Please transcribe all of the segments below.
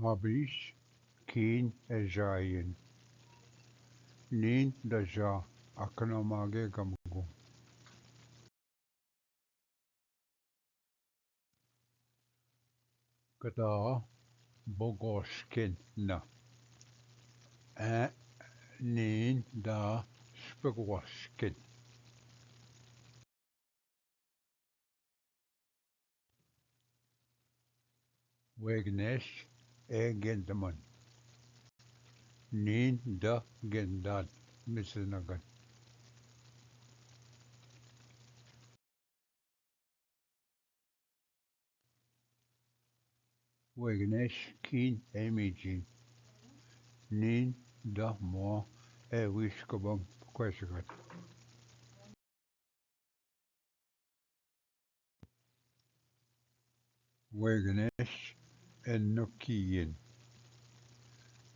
Habish keen ejayin. Nin daja akanamage gamgu. Kada bogoshkin na. A nin da spagwashkin. Wegnesh e gendaman. Nin da gendad misinagan. Wegnesh keen emijin. Nin da mo e wishkabam kweshagat. Wegnesh en nukiyin.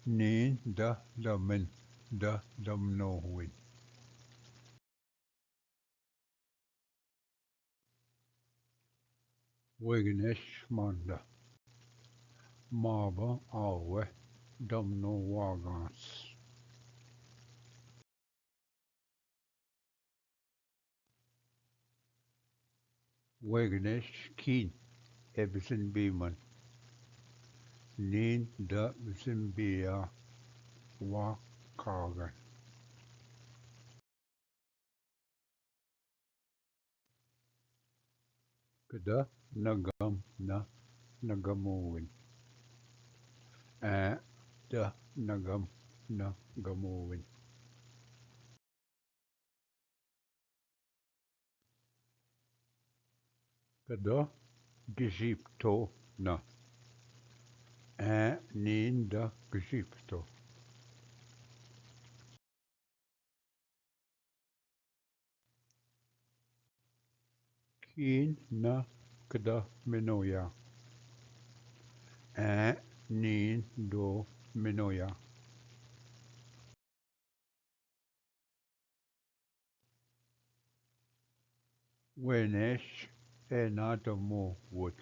Nin da damen da damnohuin. Wegnesh manda. Maba awe damno wagans. Wegnesh keen ebisin biman. Nin da bisin biya wa kagan. Kada nagam na nagamuwin. A da nagam na gamuwin. Kada gizipto na. A nin da gizipto. Keen na kada minoya. A nin do minoya. Wenesh e nadamu wood.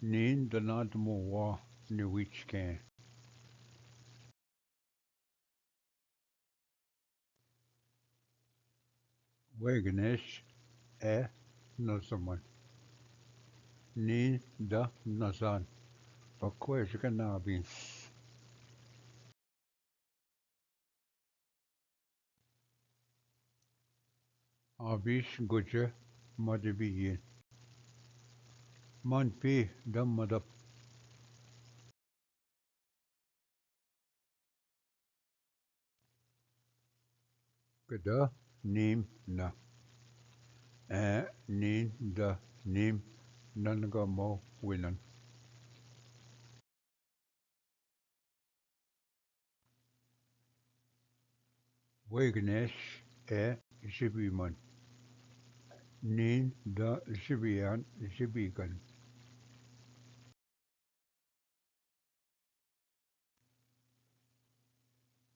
Nin da nadamu wa ni wichkan. Wegenesh e nazaman. Nin da nazan. Pakweshka nabin. Abish guje madabiyin. Man pi da madab. Kada nim na. A nin da nim nangamo winan. Wegenesh e jibiman. Nin da jibiyan jibigan.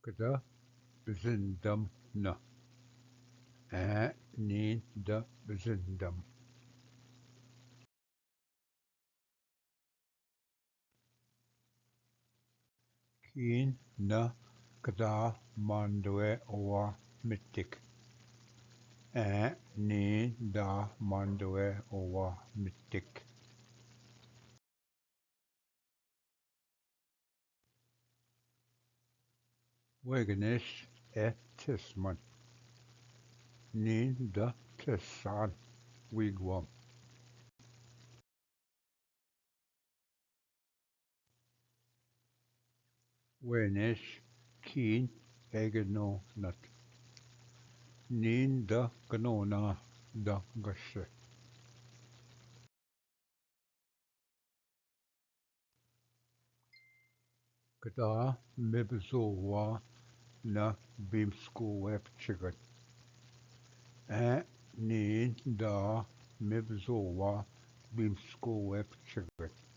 Kada zindam na. A nin da zindam. Keen na kada mandwe wa mitik. A nin da mandwe wa mitik. Wegenesh e tisman. Nin da tisan wigwam. Wenesh keen egeno nat. Nin da ganona da gashe. Kada mibzo wa na bimsku web chigat. A nin da mibzo wa bimsku web chigat.